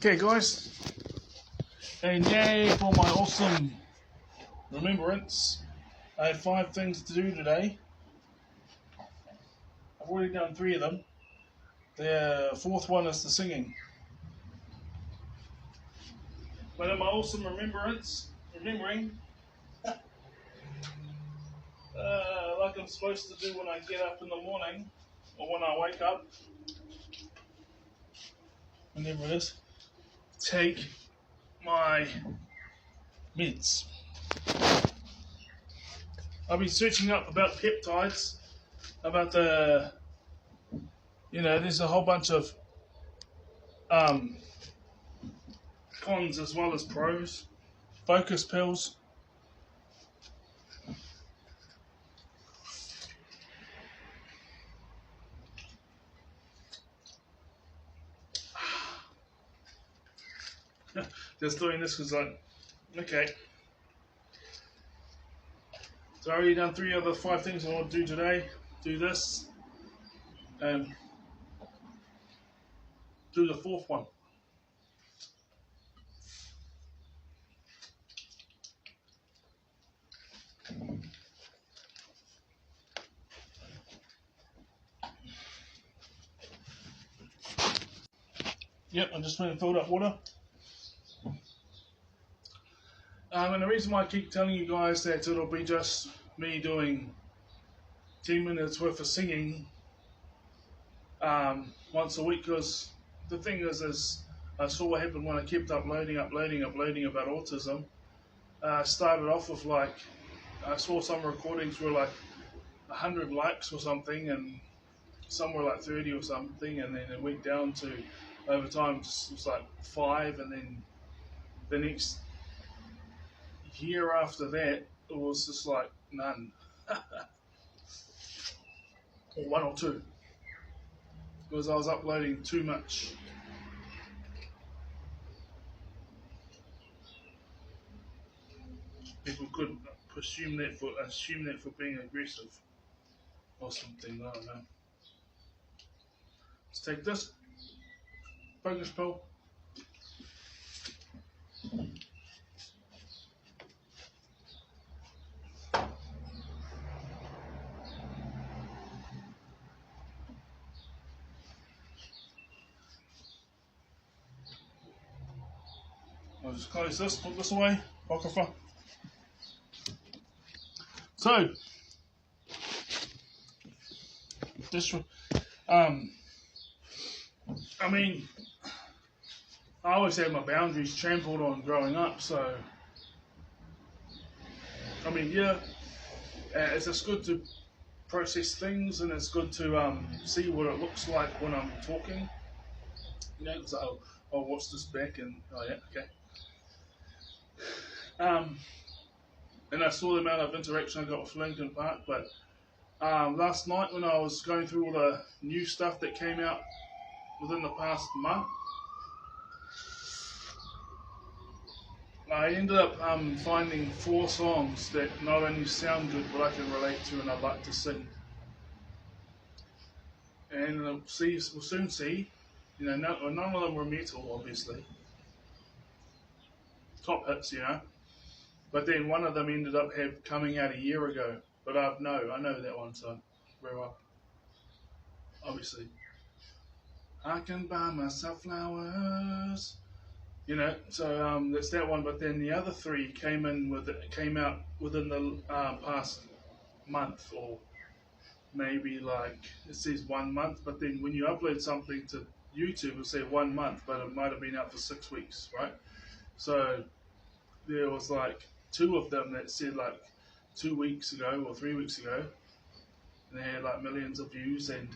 Okay guys, and yay for my awesome remembrance. I had 5 things to do today. I've already done 3 of them. The 4th one is the singing. But in my awesome remembering, like I'm supposed to do when I get up in the morning, or when I wake up, whenever it is, take my meds. I've been searching up about peptides, about there's a whole bunch of cons as well as pros. Focus pills. Just doing this because okay. So I already done 3 of the 5 things I want to do today. Do this, and do the 4th one. Yep, I just went and filled up water. And the reason why I keep telling you guys that it'll be just me doing 10 minutes worth of singing once a week, because the thing is I saw what happened when I kept uploading about autism. Started off with I saw some recordings were 100 likes or something, and some were 30 or something, and then it went down to, over time, it was 5, and then the next year after that, it was just none. Or 1 or 2. Because I was uploading too much. People could assume that for being aggressive or something, I don't know. Let's take this focus pill. I'll just close this, put this away, apocrypha. So, this, I mean, I always had my boundaries trampled on growing up, so, I mean, yeah, it's just good to process things, and it's good to see what it looks like when I'm talking, because I'll watch this back and, oh yeah, okay. And I saw the amount of interaction I got with Lincoln Park, but last night when I was going through all the new stuff that came out within the past month, I ended up finding 4 songs that not only sound good, but I can relate to and I'd like to sing. And we'll soon see, none of them were metal, obviously. Top hits, But then one of them ended up coming out a year ago. But I know that one, so very well. Obviously. I can buy myself flowers. So that's that one. But then the other 3 came out within the past month, or maybe it says 1 month. But then when you upload something to YouTube, it'll say 1 month, but it might have been out for 6 weeks, right? So there was 2 of them that said 2 weeks ago or 3 weeks ago, and they had millions of views, and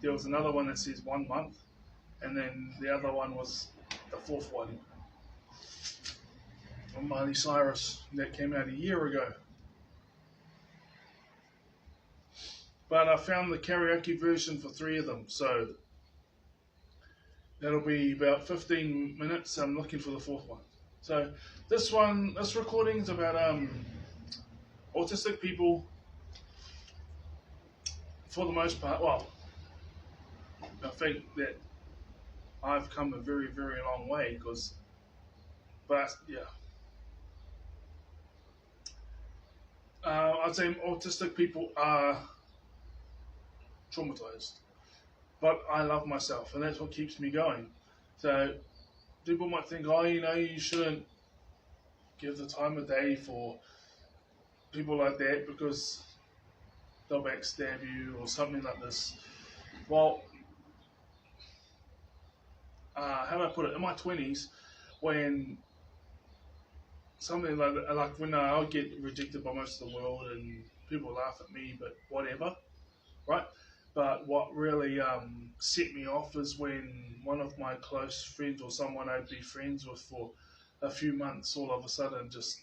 there was another one that says 1 month, and then the other one was the 4th one from Miley Cyrus that came out a year ago. But I found the karaoke version for 3 of them, so that'll be about 15 minutes. I'm looking for the 4th one. So this recording is about autistic people, for the most part. Well, I think that I've come a very, very long way. Because, but yeah, I'd say autistic people are traumatized, but I love myself, and that's what keeps me going. So people might think, oh, you shouldn't give the time of day for people like that because they'll backstab you or something like this. Well, how do I put it? In my 20s, when something like when I get rejected by most of the world and people laugh at me, but whatever, right? But what really set me off is when one of my close friends or someone I'd be friends with for a few months all of a sudden just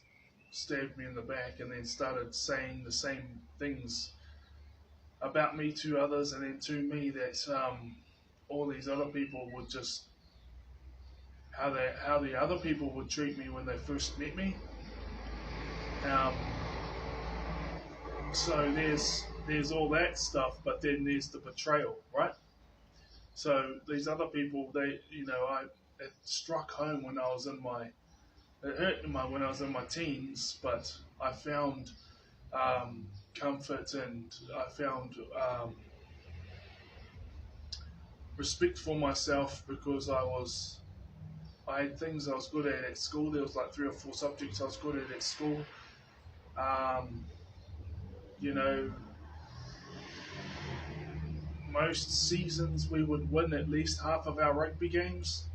stabbed me in the back and then started saying the same things about me to others and then to me that all these other people would just how the other people would treat me when they first met me. Um, so there's all that stuff, but then there's the betrayal, right? So these other people, it struck home when I was in my it hurt in my when I was in my teens, but I found comfort and I found respect for myself because I had things I was good at school. There was like 3 or 4 subjects I was good at school. Um, you know, most seasons we would win at least half of our rugby games,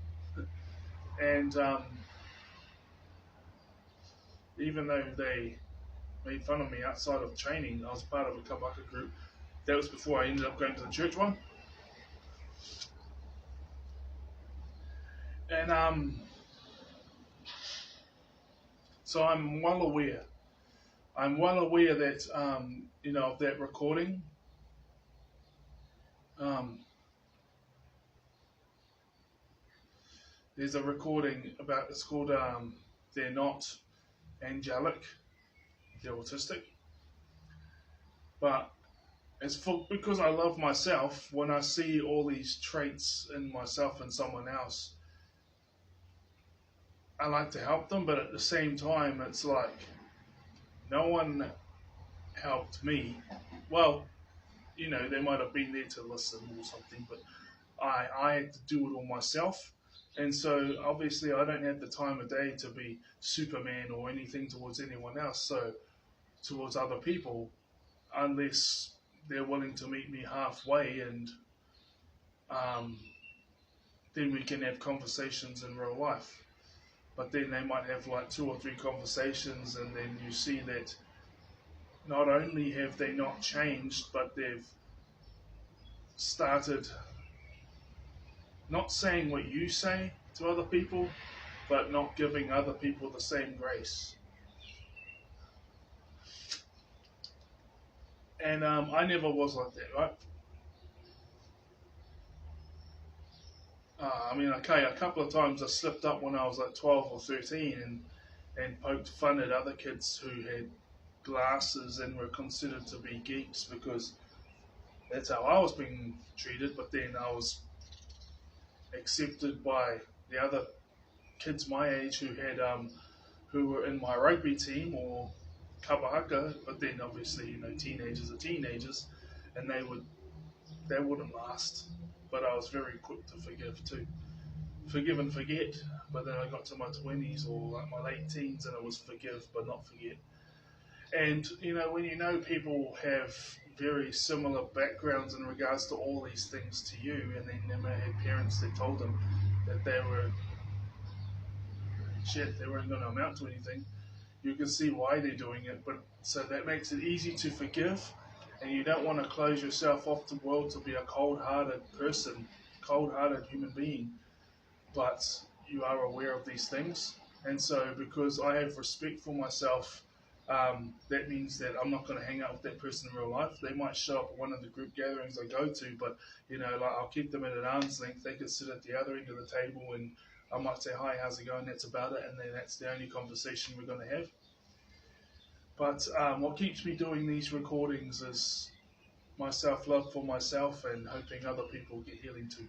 and even though they made fun of me outside of training, I was part of a kabaka group. That was before I ended up going to the church one, and so I'm well aware. I'm well aware that of that recording. Um, there's a recording about it's called "They're Not Angelic, They're Autistic," but it's for because I love myself. When I see all these traits in myself and someone else, I like to help them, but at the same time, it's like no one helped me. Well, they might have been there to listen or something, but I had to do it all myself. And so obviously I don't have the time of day to be Superman or anything towards anyone else, so towards other people, unless they're willing to meet me halfway and um, then we can have conversations in real life. But then they might have like 2 or 3 conversations and then you see that not only have they not changed, but they've started not saying what you say to other people, but not giving other people the same grace. And I never was like that, right? I mean, okay, a couple of times I slipped up when I was like 12 or 13 and poked fun at other kids who had glasses and were considered to be geeks because that's how I was being treated. But then I was accepted by the other kids my age who were in my rugby team or kabahaka, but then obviously teenagers are teenagers, and they wouldn't last. But I was very quick to forgive too, forgive and forget. But then I got to my 20s or like my late teens, and it was forgive but not forget. And when people have very similar backgrounds in regards to all these things to you, and then they may have parents that told them that they were shit, they weren't going to amount to anything, you can see why they're doing it. But so that makes it easy to forgive, and you don't want to close yourself off to the world to be a cold-hearted person, cold-hearted human being. But you are aware of these things, and so because I have respect for myself, that means that I'm not going to hang out with that person in real life. They might show up at one of the group gatherings I go to, but like I'll keep them at an arm's length. They could sit at the other end of the table, and I might say, "Hi, how's it going?" That's about it, and then that's the only conversation we're going to have. But what keeps me doing these recordings is my self love for myself and hoping other people get healing too.